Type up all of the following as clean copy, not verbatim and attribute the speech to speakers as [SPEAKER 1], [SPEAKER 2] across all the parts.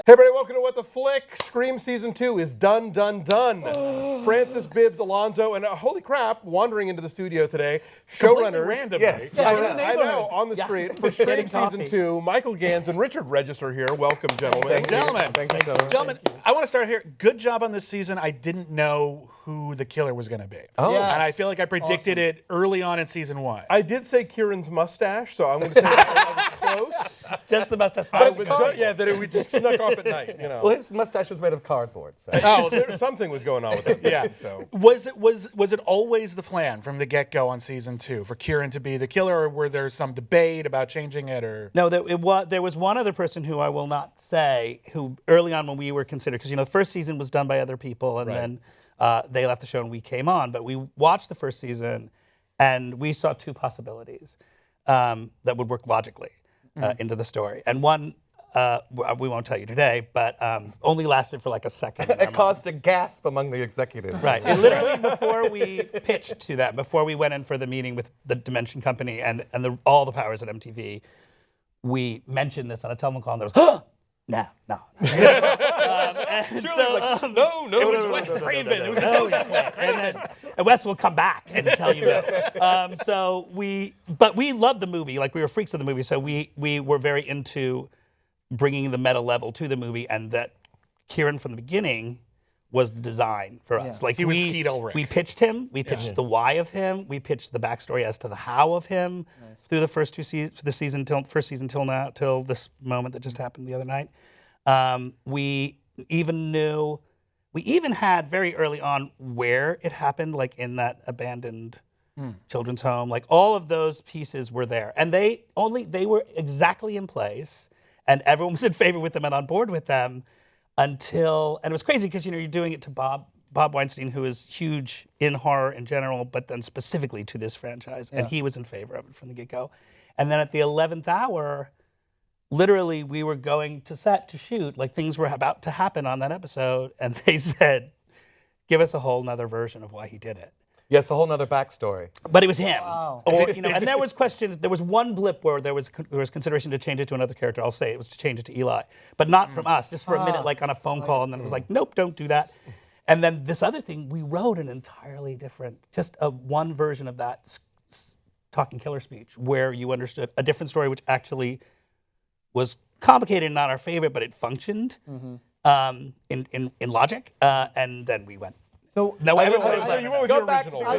[SPEAKER 1] Hey everybody, welcome to What the Flick. Scream Season 2 is done. Francis, Bibbs, Alonso, and holy crap, wandering into the studio today, showrunners.
[SPEAKER 2] Randomly.
[SPEAKER 3] Yes.
[SPEAKER 1] I know, on the street. For Scream Season 2, Michael Gans and Richard Register here. Welcome, gentlemen.
[SPEAKER 2] Thank you. Gentlemen, I want to start here. Good job on this season. I didn't know who the killer was going to be.
[SPEAKER 3] Oh.
[SPEAKER 4] Yes.
[SPEAKER 2] And I feel like I predicted it early on in season 1.
[SPEAKER 1] I did say Kieran's mustache, so I'm going to say that I was close.
[SPEAKER 4] Just the mustache.
[SPEAKER 1] Yeah, that we just snuck off at night, you know.
[SPEAKER 3] Well, his mustache was made of cardboard. So.
[SPEAKER 1] Oh, something was going on with it.
[SPEAKER 2] Yeah.
[SPEAKER 1] So.
[SPEAKER 2] Was it always the plan from the get-go on season 2 for Kieran to be the killer, or were there some debate about changing it? Or
[SPEAKER 4] No, there was one other person who I will not say, who early on when we were considered, because the first season was done by other people, and then they left the show and we came on. But we watched the first season, and we saw two possibilities that would work logically into the story. And one, we won't tell you today, but only lasted for like a second.
[SPEAKER 3] It caused a gasp among the executives.
[SPEAKER 4] Right. And literally before we pitched to that, before we went in for the meeting with the Dimension Company and all the powers at MTV, we mentioned this on a telephone call, and there was, no.
[SPEAKER 2] it was Wes Craven. It was the ghost of Wes Craven.
[SPEAKER 4] And Wes will come back and tell you no. But we loved the movie. Like, we were freaks of the movie, so we were very into bringing the meta level to the movie, and that Kieran from the beginning was the design for us. Like,
[SPEAKER 2] he was Skeet Ulrich.
[SPEAKER 4] We pitched him. We pitched the why of him. We pitched the backstory as to the how of him through the first first season till now, till this moment that just happened the other night. We even had very early on where it happened, like in that abandoned children's home. Like, all of those pieces were there, and they were exactly in place, and everyone was in favor with them and on board with them and it was crazy because you're doing it to Bob Weinstein, who is huge in horror in general, but then specifically to this franchise, and he was in favor of it from the get-go. And then at the 11th hour, literally, we were going to set to shoot, like things were about to happen on that episode, and they said, give us a whole nother version of why he did it.
[SPEAKER 3] Yes, a whole nother backstory.
[SPEAKER 4] But it was him.
[SPEAKER 5] Wow.
[SPEAKER 4] Or, and there was questions. There was one blip where there was consideration to change it to another character. I'll say it was to change it to Eli, but not from us. Just for a minute, like on a phone call, and then it was like, nope, don't do that. And then this other thing, we wrote an entirely different, just one version of that talking killer speech, where you understood a different story, which actually was complicated and not our favorite, but it functioned in logic. And then we went.
[SPEAKER 5] So
[SPEAKER 1] you went with
[SPEAKER 3] Go
[SPEAKER 1] your
[SPEAKER 3] back
[SPEAKER 1] original.
[SPEAKER 5] I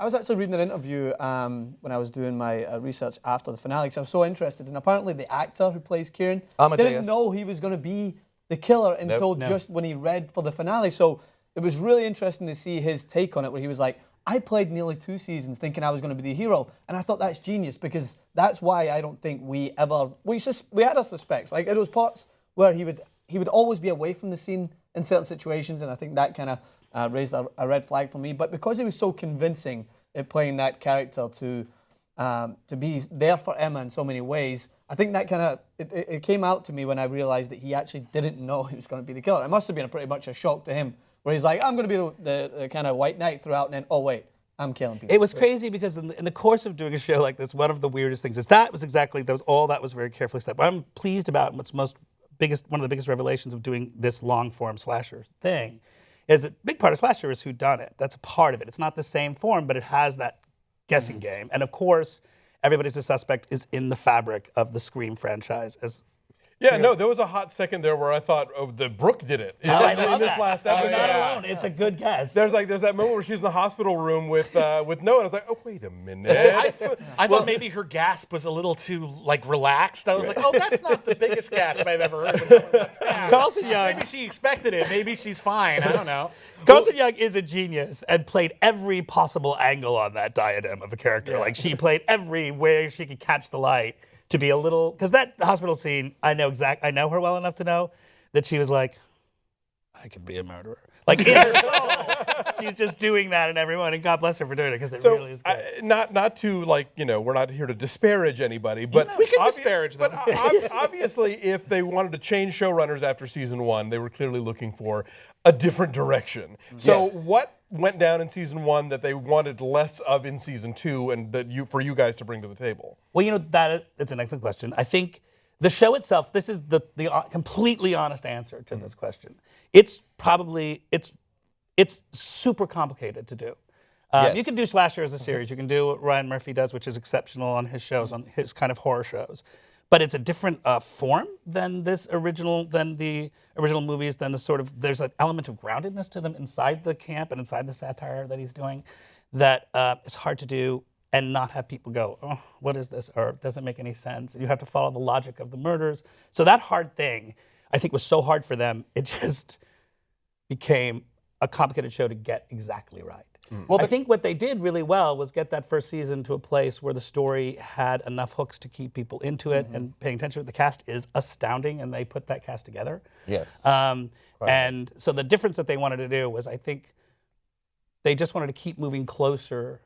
[SPEAKER 5] was actually reading an interview when I was doing my research after the finale, because I was so interested. And apparently the actor who plays Kieran didn't know he was going to be the killer until just when he read for the finale. So it was really interesting to see his take on it, where he was like, I played nearly 2 seasons thinking I was going to be the hero. And I thought that's genius, because that's why I don't think we had our suspects. Like, it was parts where he would always be away from the scene in certain situations, and I think that kind of raised a red flag for me. But because he was so convincing at playing that character to be there for Emma in so many ways, I think that kind of it came out to me when I realized that he actually didn't know he was going to be the killer. It must have been pretty much a shock to him, where he's like, I'm going to be the kind of white knight throughout, and then, oh wait, I'm killing people.
[SPEAKER 4] It was crazy because in the course of doing a show like this, one of the weirdest things is that was very carefully set. What I'm pleased about, and one of the biggest revelations of doing this long-form slasher thing, is that a big part of slasher is whodunit. That's a part of it. It's not the same form, but it has that guessing game. And of course, Everybody's a Suspect is in the fabric of the Scream franchise.
[SPEAKER 1] No, there was a hot second there where I thought, the Brooke did it.
[SPEAKER 4] I love
[SPEAKER 1] in this
[SPEAKER 4] that.
[SPEAKER 1] last
[SPEAKER 4] You're
[SPEAKER 1] episode.
[SPEAKER 4] not alone. It's a good guess.
[SPEAKER 1] There's that moment where she's in the hospital room with Noah, and I was like, oh, wait a minute.
[SPEAKER 2] I thought maybe her gasp was a little too relaxed. I was like, oh, that's not the biggest gasp I've ever heard when someone lets down.
[SPEAKER 4] Carlson Young.
[SPEAKER 2] Maybe she expected it. Maybe she's fine. I don't know.
[SPEAKER 4] Carlson Young is a genius and played every possible angle on that diadem of a character.
[SPEAKER 1] Yeah.
[SPEAKER 4] Like, she played every way she could catch the light to be a little, because that hospital scene, I know her well enough to know that she was like, I could be a murderer. Like, in her soul, she's just doing that in everyone, and God bless her for doing it, because it really is good.
[SPEAKER 1] Not to, we're not here to disparage anybody, but
[SPEAKER 2] we can disparage them.
[SPEAKER 1] But obviously, if they wanted to change showrunners after season 1, they were clearly looking for a different direction. So what went down in season 1 that they wanted less of in season 2, and that for you guys to bring to the table?
[SPEAKER 4] Well, that's an excellent question. I think The show itself, this is the completely honest answer to this question. It's super complicated to do. You can do slasher as a series. You can do what Ryan Murphy does, which is exceptional on his shows, on his kind of horror shows. But it's a different form than the original movies, than the sort of, there's an element of groundedness to them inside the camp and inside the satire that he's doing that is hard to do and not have people go, oh, what is this? Or it doesn't make any sense. You have to follow the logic of the murders. So that hard thing, I think, was so hard for them, it just became a complicated show to get exactly right. Well, I think what they did really well was get that first season to a place where the story had enough hooks to keep people into it and paying attention. The cast is astounding, and they put that cast together.
[SPEAKER 3] Yes.
[SPEAKER 4] And so the difference that they wanted to do was, I think, they just wanted to keep moving closer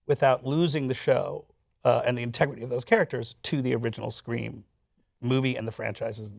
[SPEAKER 4] without losing the show and the integrity of those characters to the original Scream movie and the franchises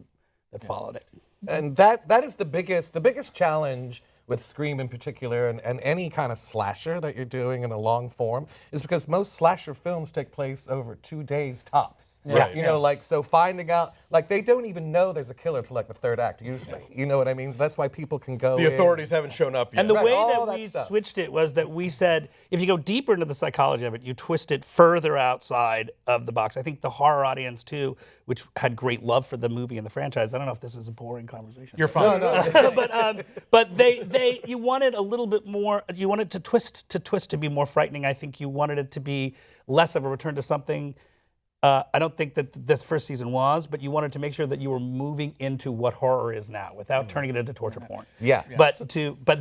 [SPEAKER 4] that followed it.
[SPEAKER 3] And that is the biggest challenge with Scream in particular, and any kind of slasher that you're doing in a long form, is because most slasher films take place over 2 days tops.
[SPEAKER 1] Right.
[SPEAKER 3] You know, like, so finding out, like, they don't even know there's a killer till like the third act usually. You know what I mean? So that's why people can go
[SPEAKER 1] The authorities haven't shown up yet.
[SPEAKER 4] And the way
[SPEAKER 3] all
[SPEAKER 4] that
[SPEAKER 3] that
[SPEAKER 4] we
[SPEAKER 3] stuff.
[SPEAKER 4] switched it was that we said, if you go deeper into the psychology of it, you twist it further outside of the box. I think the horror audience, too, which had great love for the movie and the franchise, I don't know if this is a boring conversation.
[SPEAKER 2] You're fine.
[SPEAKER 4] But you wanted a little bit more, you wanted to twist to be more frightening. I think you wanted it to be less of a return to something. I don't think that this first season was, but you wanted to make sure that you were moving into what horror is now without turning it into torture porn.
[SPEAKER 3] Yeah.
[SPEAKER 4] But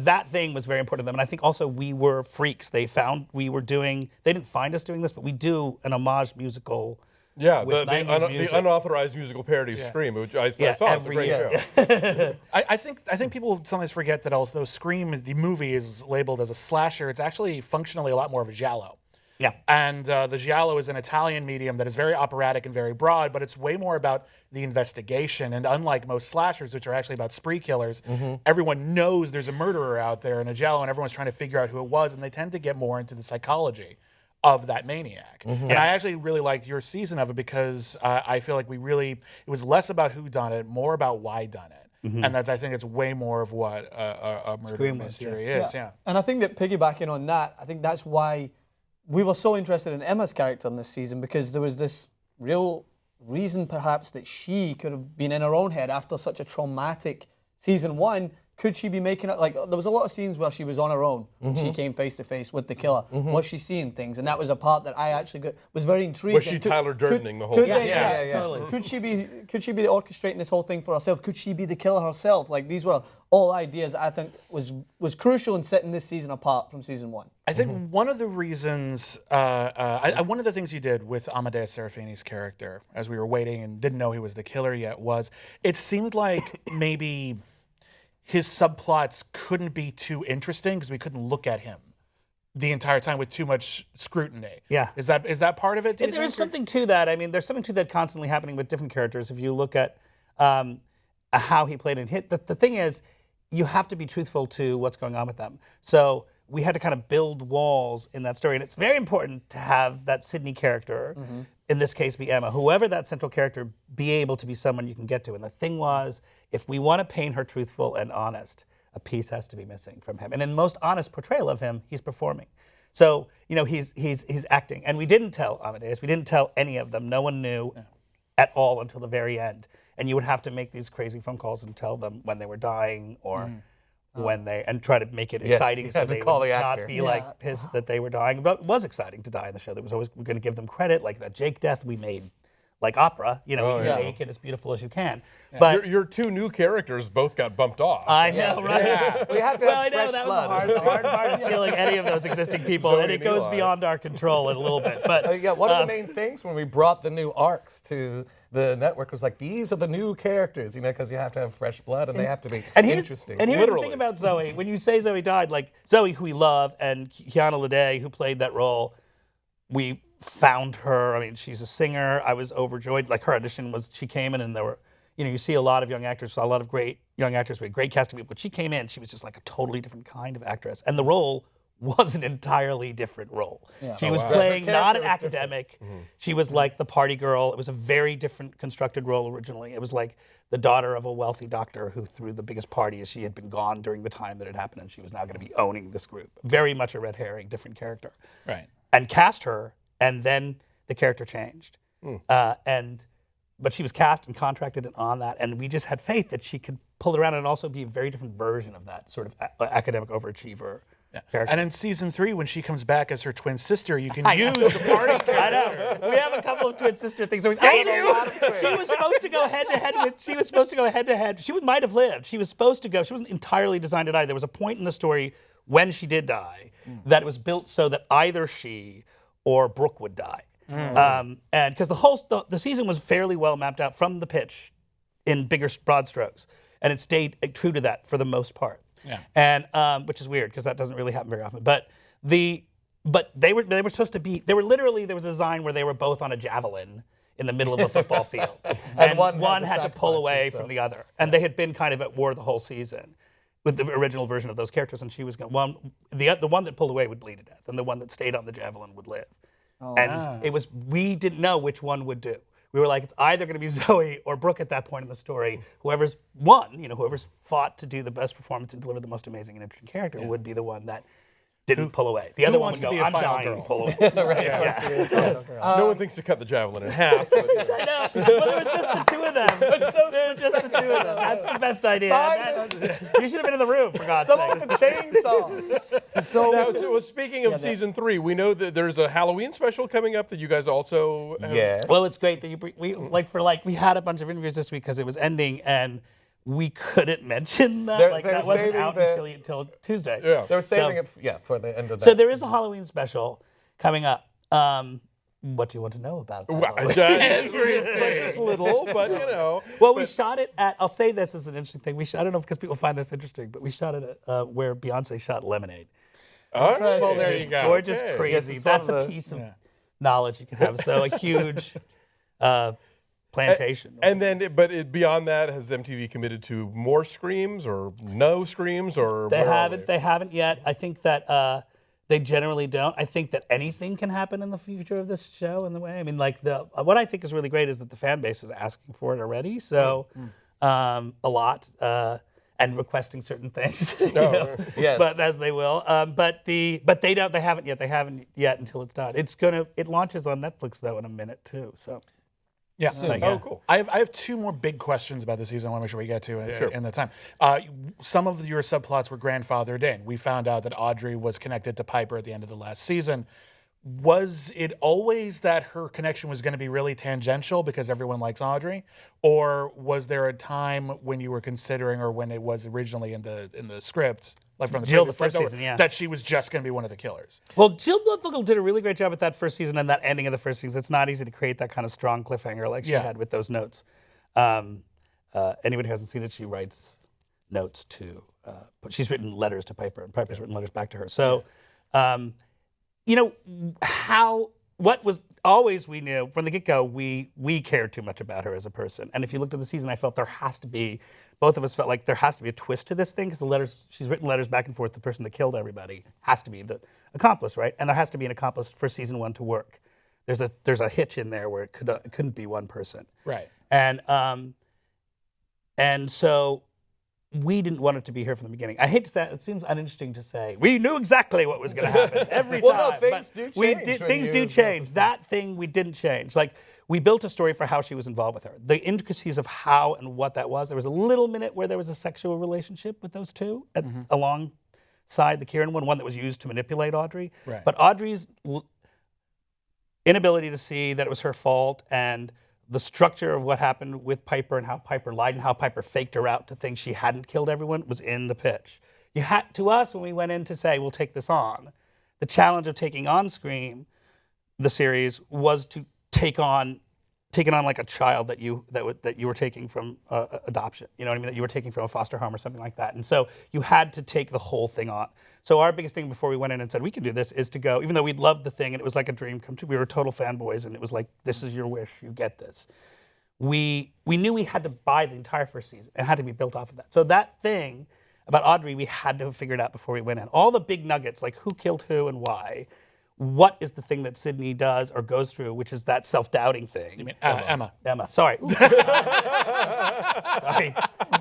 [SPEAKER 4] that thing was very important to them. And I think also we were freaks. They didn't find us doing this, but we do an homage musical.
[SPEAKER 1] Yeah,
[SPEAKER 4] with 90s
[SPEAKER 1] the
[SPEAKER 4] music.
[SPEAKER 1] unauthorized musical parody of Scream, which I saw. It's a
[SPEAKER 4] every
[SPEAKER 1] great
[SPEAKER 4] year.
[SPEAKER 1] show.
[SPEAKER 2] I think people sometimes forget that although Scream, the movie, is labeled as a slasher, it's actually functionally a lot more of a giallo.
[SPEAKER 4] Yeah.
[SPEAKER 2] And the giallo is an Italian medium that is very operatic and very broad, but it's way more about the investigation. And unlike most slashers, which are actually about spree killers, everyone knows there's a murderer out there in a giallo, and everyone's trying to figure out who it was, and they tend to get more into the psychology of that maniac. And I actually really liked your season of it because I feel like it was less about who done it, more about why done it. And I think it's way more of what a murder mystery is. Yeah.
[SPEAKER 5] And I think that piggybacking on that, I think that's why we were so interested in Emma's character in this season, because there was this real reason perhaps that she could have been in her own head after such a traumatic season one. Could she be making it, like, there was a lot of scenes where she was on her own. She came face to face with the killer. Was she seeing things? And that was a part that I actually was very intrigued.
[SPEAKER 1] Was she Tyler Durdening the whole
[SPEAKER 5] time?
[SPEAKER 1] time?
[SPEAKER 5] Totally. Could she be orchestrating this whole thing for herself? Could she be the killer herself? Like, these were all ideas I think was crucial in setting this season apart from season one.
[SPEAKER 2] I think one of the reasons, one of the things you did with Amadeus Serafini's character, as we were waiting and didn't know he was the killer yet, was it seemed like maybe his subplots couldn't be too interesting because we couldn't look at him the entire time with too much scrutiny.
[SPEAKER 4] Yeah.
[SPEAKER 2] Is that part of it?
[SPEAKER 4] There is something to that. I mean, there's something to that constantly happening with different characters. If you look at how he played in Hit, the thing is, you have to be truthful to what's going on with them. So we had to kind of build walls in that story. And it's very important to have that Sydney character, in this case be Emma, whoever that central character, be able to be someone you can get to. And the thing was, if we want to paint her truthful and honest, a piece has to be missing from him. And in the most honest portrayal of him, he's performing. So, you know, he's acting. And we didn't tell Amadeus, we didn't tell any of them. No one knew at all until the very end. And you would have to make these crazy phone calls and tell them when they were dying or and try to make it exciting so they would not be like pissed that they were dying. But it was exciting to die in the show. There was always, we're going to give them credit, like that Jake death we made like opera, you know, you make it as beautiful as you can. Yeah. But
[SPEAKER 1] your two new characters both got bumped off.
[SPEAKER 4] I know, right?
[SPEAKER 3] Yeah. We have to have fresh
[SPEAKER 4] that
[SPEAKER 3] blood.
[SPEAKER 4] was the hard part is killing any of those existing people, and it goes beyond our control in a little bit. But
[SPEAKER 3] one of the main things when we brought the new arcs to the network was like, these are the new characters, you know, because you have to have fresh blood and they have to be interesting.
[SPEAKER 4] And here's the thing about Zoe. When you say Zoe died, like Zoe, who we love, and Kiana Lede, who played that role, we found her. I mean, she's a singer. I was overjoyed. Like, her audition was, she came in and there were, you know, you see a lot of young actors, saw a lot of great young actors with great casting people. But she came in, she was just like a totally different kind of actress. And the role was an entirely different role.
[SPEAKER 5] Yeah.
[SPEAKER 4] She was
[SPEAKER 3] Her
[SPEAKER 4] playing not an
[SPEAKER 3] character was
[SPEAKER 4] academic. She was like the party girl. It was a very different constructed role originally. It was like the daughter of a wealthy doctor who threw the biggest party as she had been gone during the time that it happened, and she was now going to be owning this group. Very much a red herring, different character.
[SPEAKER 2] Right.
[SPEAKER 4] And cast her, and then the character changed. But she was cast and contracted and on that, and we just had faith that she could pull it around and also be a very different version of that sort of academic overachiever character.
[SPEAKER 2] And in season 3, when she comes back as her twin sister, you can use the party character.
[SPEAKER 4] I know. We have a couple of twin sister things. She was supposed to go head to head with. She was supposed to go head to head. She might have lived. She was supposed to go. She wasn't entirely designed to die. There was a point in the story when she did die that it was built so that either she or Brooke would die. And because the season was fairly well mapped out from the pitch in bigger broad strokes, and it stayed true to that for the most part.
[SPEAKER 2] Yeah.
[SPEAKER 4] And which is weird because that doesn't really happen very often. But they were supposed to be. There was a design where they were both on a javelin in the middle of a football field, and one had to pull away from the other, and they had been kind of at war the whole season with the original version of those characters, and she was the one that pulled away would bleed to death, and the one that stayed on the javelin would live. And we didn't know which one would do. We were like, it's either going to be Zoe or Brooke at that point in the story. Whoever's won, whoever's fought to do the best performance and deliver the most amazing and interesting character would be the one that didn't pull away. The other one would go, I'm dying, pull away.
[SPEAKER 1] No one thinks to cut the javelin in half. But,
[SPEAKER 4] I know. Well, there was just the two of them. There was just the two of them. That's the best idea. You should have been in the room, for God's sake.
[SPEAKER 3] Someone with a chainsaw.
[SPEAKER 1] so speaking of season 3, we know that there's a Halloween special coming up that you guys also have.
[SPEAKER 3] Yes.
[SPEAKER 4] Well, it's great that we had a bunch of interviews this week because it was ending, and we couldn't mention that. That wasn't out until Tuesday.
[SPEAKER 1] Yeah.
[SPEAKER 3] They were saving it for the end of that.
[SPEAKER 4] So there is a Halloween special coming up. What do you want to know about that?
[SPEAKER 1] Well, just little, but
[SPEAKER 4] Well, we shot it at, I'll say this is an interesting thing. I don't know because people find this interesting, but we shot it at where Beyonce shot Lemonade.
[SPEAKER 1] Oh, well, there you go.
[SPEAKER 4] Gorgeous,
[SPEAKER 1] Okay.
[SPEAKER 4] crazy.
[SPEAKER 3] Yes,
[SPEAKER 4] That's a piece of knowledge you can have. So a huge plantation.
[SPEAKER 1] And then, beyond that, has MTV committed to more Screams or no Screams or?
[SPEAKER 4] They haven't yet. I think that they generally don't. I think that anything can happen in the future of this show in the way. I mean, what I think is really great is that the fan base is asking for it already. So a lot. And requesting certain things,
[SPEAKER 3] Yes.
[SPEAKER 4] but as they will. But they haven't yet. They haven't yet until it's done. It launches on Netflix though in a minute too. So.
[SPEAKER 2] Yeah.
[SPEAKER 1] Oh, cool.
[SPEAKER 2] I have 2 more big questions about the season I want to make sure we get to in the time. Some of your subplots were grandfathered in. We found out that Audrey was connected to Piper at the end of the last season. Was it always that her connection was going to be really tangential because everyone likes Audrey? Or was there a time when you were considering, or when it was originally in the script, like from the
[SPEAKER 4] Jill, the
[SPEAKER 2] previous
[SPEAKER 4] first season,
[SPEAKER 2] that she was just going to be one of the killers?
[SPEAKER 4] Well, Jill Bloodfogle did a really great job at that first season and that ending of the first season. It's not easy to create that kind of strong cliffhanger like she had with those notes. Anybody who hasn't seen it, she writes notes to, but she's written letters to Piper, and Piper's written letters back to her. So, what was always we knew from the get-go, we cared too much about her as a person. And if you looked at the season, I felt both of us felt like there has to be a twist to this thing because she's written letters back and forth. The person that killed everybody has to be the accomplice, right? And there has to be an accomplice for season 1 to work. There's a hitch in there where it couldn't be one person.
[SPEAKER 2] Right.
[SPEAKER 4] And so we didn't want it to be here from the beginning. I hate to say it seems uninteresting to say. We knew exactly what was going to happen every time.
[SPEAKER 3] Well, no, things do change.
[SPEAKER 4] Things do change. That thing we didn't change. Like, we built a story for how she was involved with her. The intricacies of how and what that was. There was a little minute where there was a sexual relationship with those two alongside the Kieran one that was used to manipulate Audrey.
[SPEAKER 2] Right.
[SPEAKER 4] But Audrey's inability to see that it was her fault and the structure of what happened with Piper and how Piper lied and how Piper faked her out to think she hadn't killed everyone was in the pitch. To us, when we went in to say, we'll take this on, the challenge of taking on Scream, the series, was to take on like a child that you were taking from adoption. You know what I mean? That you were taking from a foster home or something like that. And so you had to take the whole thing on. So our biggest thing before we went in and said, we can do this, is to go, even though we loved the thing and it was like a dream come true, we were total fanboys and it was like, this is your wish, you get this. We knew we had to buy the entire first season. It had to be built off of that. So that thing, about Audrey, we had to have figured out before we went in. All the big nuggets, like who killed who and why. What is the thing that Sydney does or goes through, which is that self-doubting thing?
[SPEAKER 2] You mean Emma?
[SPEAKER 4] Emma, sorry. Sorry,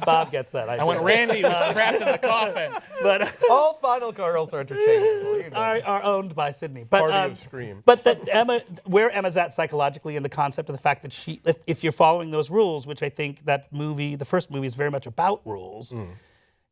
[SPEAKER 4] Bob gets that.
[SPEAKER 2] And when Randy was trapped in the coffin.
[SPEAKER 4] But
[SPEAKER 3] all final girls are interchangeable. You know.
[SPEAKER 4] are owned by Sydney. But,
[SPEAKER 1] Party of Scream.
[SPEAKER 4] But that where Emma's at psychologically, and the concept of the fact that if you're following those rules, which I think that movie, the first movie, is very much about rules.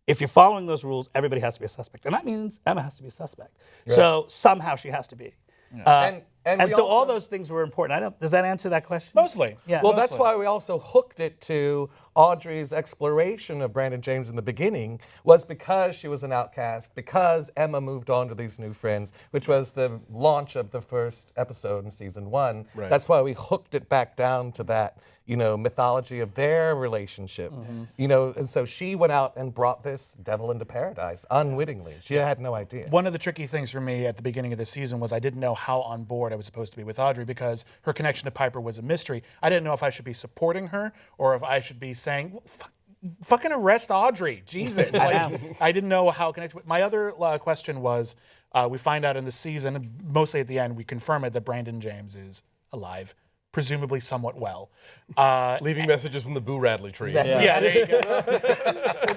[SPEAKER 4] If you're following those rules, everybody has to be a suspect. And that means Emma has to be a suspect. Right. So somehow she has to be. And so all those things were important. Does that answer that question?
[SPEAKER 2] Mostly.
[SPEAKER 4] Yeah.
[SPEAKER 3] Well, that's why we also hooked it to Audrey's exploration of Brandon James in the beginning, was because she was an outcast, because Emma moved on to these new friends, which was the launch of the first episode in season 1.
[SPEAKER 1] Right.
[SPEAKER 3] That's why we hooked it back down to that, mythology of their relationship. And so she went out and brought this devil into paradise unwittingly. She had no idea.
[SPEAKER 2] One of the tricky things for me at the beginning of the season was I didn't know how on board I was supposed to be with Audrey, because her connection to Piper was a mystery. I didn't know if I should be supporting her or if I should be saying, fucking arrest Audrey, Jesus. I didn't know how connected. My other question was, we find out in the season, mostly at the end, we confirm it that Brandon James is alive, presumably somewhat well.
[SPEAKER 1] Leaving messages in the Boo Radley tree.
[SPEAKER 4] Exactly.
[SPEAKER 2] Yeah, there you go.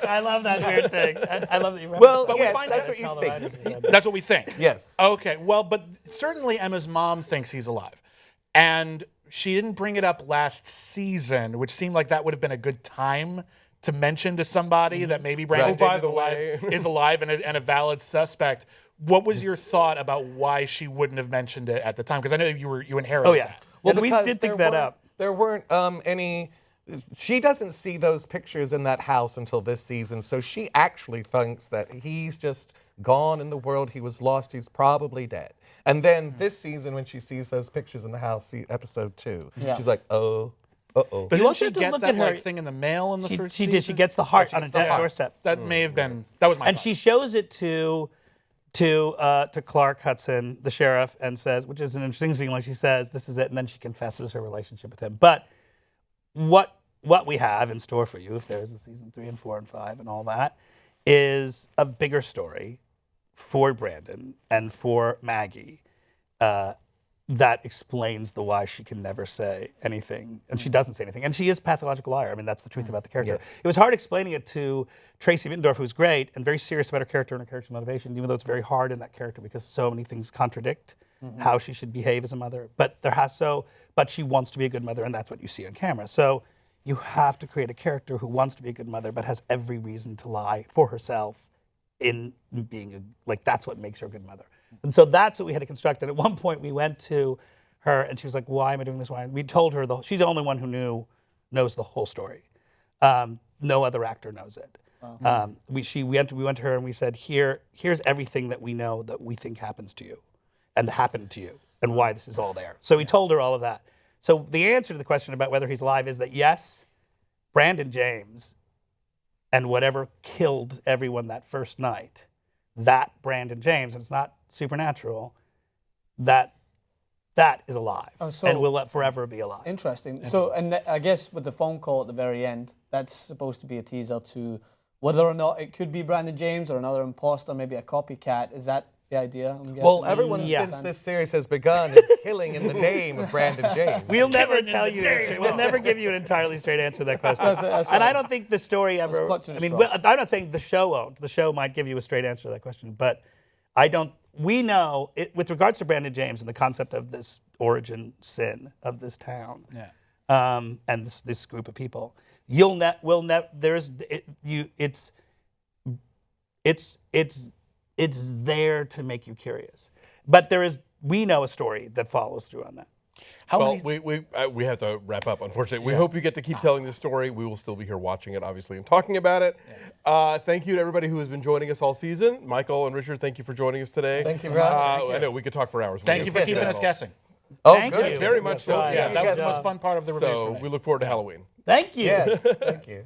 [SPEAKER 4] I love that weird thing. I love that you
[SPEAKER 3] Well,
[SPEAKER 2] But we
[SPEAKER 3] yes,
[SPEAKER 2] find
[SPEAKER 3] that's
[SPEAKER 2] out-
[SPEAKER 3] what you think.
[SPEAKER 2] That's what we think.
[SPEAKER 3] Yes.
[SPEAKER 2] Okay, well, but certainly Emma's mom thinks he's alive. And she didn't bring it up last season, which seemed like that would have been a good time to mention to somebody that maybe Brandon
[SPEAKER 1] Right.
[SPEAKER 2] James is alive and a valid suspect. What was your thought about why she wouldn't have mentioned it at the time? Because I know you inherited
[SPEAKER 4] Oh, yeah.
[SPEAKER 2] that.
[SPEAKER 4] Well, we
[SPEAKER 3] because
[SPEAKER 4] did think
[SPEAKER 3] there
[SPEAKER 4] that
[SPEAKER 3] weren't-
[SPEAKER 4] up.
[SPEAKER 3] There weren't any. She doesn't see those pictures in that house until this season, so she actually thinks that he's just gone in the world. He was lost. He's probably dead. And then this season, when she sees those pictures in the house, episode 2, she's like, oh, uh-oh.
[SPEAKER 2] But
[SPEAKER 4] You
[SPEAKER 2] didn't
[SPEAKER 4] also
[SPEAKER 2] she
[SPEAKER 4] have to
[SPEAKER 2] get
[SPEAKER 4] look
[SPEAKER 2] that
[SPEAKER 4] at her-
[SPEAKER 2] thing in the mail in the first
[SPEAKER 4] She
[SPEAKER 2] season?
[SPEAKER 4] did. She gets the heart
[SPEAKER 3] she
[SPEAKER 4] on a
[SPEAKER 3] gets the heart.
[SPEAKER 4] doorstep.
[SPEAKER 2] That may have been, that was my
[SPEAKER 4] And
[SPEAKER 2] thought.
[SPEAKER 4] she shows it to Clark Hudson, the sheriff, and says, which is an interesting scene, like she says, this is it, and then she confesses her relationship with him. But what we have in store for you, if there's a season 3 and 4 and 5 and all that, is a bigger story for Brandon and for Maggie that explains the why she can never say anything, and she doesn't say anything, and she is a pathological liar. I mean, that's the truth about the character.
[SPEAKER 3] Yes.
[SPEAKER 4] It was hard explaining it to Tracy Middendorf, who's great and very serious about her character and her character's motivation, even though it's very hard in that character because so many things contradict how she should behave as a mother. But but she wants to be a good mother, and that's what you see on camera. So you have to create a character who wants to be a good mother, but has every reason to lie for herself in being that's what makes her a good mother. And so that's what we had to construct. And at one point we went to her and she was like, why am I doing this? Why? We told her she's the only one who knows the whole story. No other actor knows it. We went to her and we said, here's everything that we know that we think happens to you and happened to you and why this is all there. So we told her all of that. So the answer to the question about whether he's alive is that yes, Brandon James and whatever killed everyone that first night, that Brandon James, and it's not supernatural, that is alive and will forever be alive.
[SPEAKER 5] Interesting. So, and I guess with the phone call at the very end, that's supposed to be a teaser to whether or not it could be Brandon James or another imposter, maybe a copycat. Is that the idea? I'm guessing?
[SPEAKER 3] Well, everyone since this series has begun is killing in the name of Brandon James.
[SPEAKER 4] We'll never tell you. We'll never give you an entirely straight answer to that question.
[SPEAKER 5] That's
[SPEAKER 4] and I don't think the story ever.
[SPEAKER 5] clutching
[SPEAKER 4] I mean,
[SPEAKER 5] straws.
[SPEAKER 4] I'm not saying the show won't. The show might give you a straight answer to that question, but I don't. We know with regards to Brandon James and the concept of this origin sin of this town, and this group of people. It's there to make you curious, but we know a story that follows through on that.
[SPEAKER 1] We have to wrap up, unfortunately. We hope you get to keep telling this story. We will still be here watching it, obviously, and talking about it. Thank you to everybody who has been joining us all season. Michael and Richard, thank you for joining us today.
[SPEAKER 3] Thank you very much.
[SPEAKER 1] I know we could talk for hours.
[SPEAKER 2] Thank you for keeping us guessing.
[SPEAKER 3] Oh,
[SPEAKER 4] Thank
[SPEAKER 3] good.
[SPEAKER 4] you.
[SPEAKER 1] Very much so.
[SPEAKER 2] Yeah, that was the
[SPEAKER 3] Yes.
[SPEAKER 2] most fun part of the reviews for
[SPEAKER 1] So
[SPEAKER 2] me.
[SPEAKER 1] we look forward to Halloween.
[SPEAKER 4] Thank you.
[SPEAKER 3] Yes, thank you.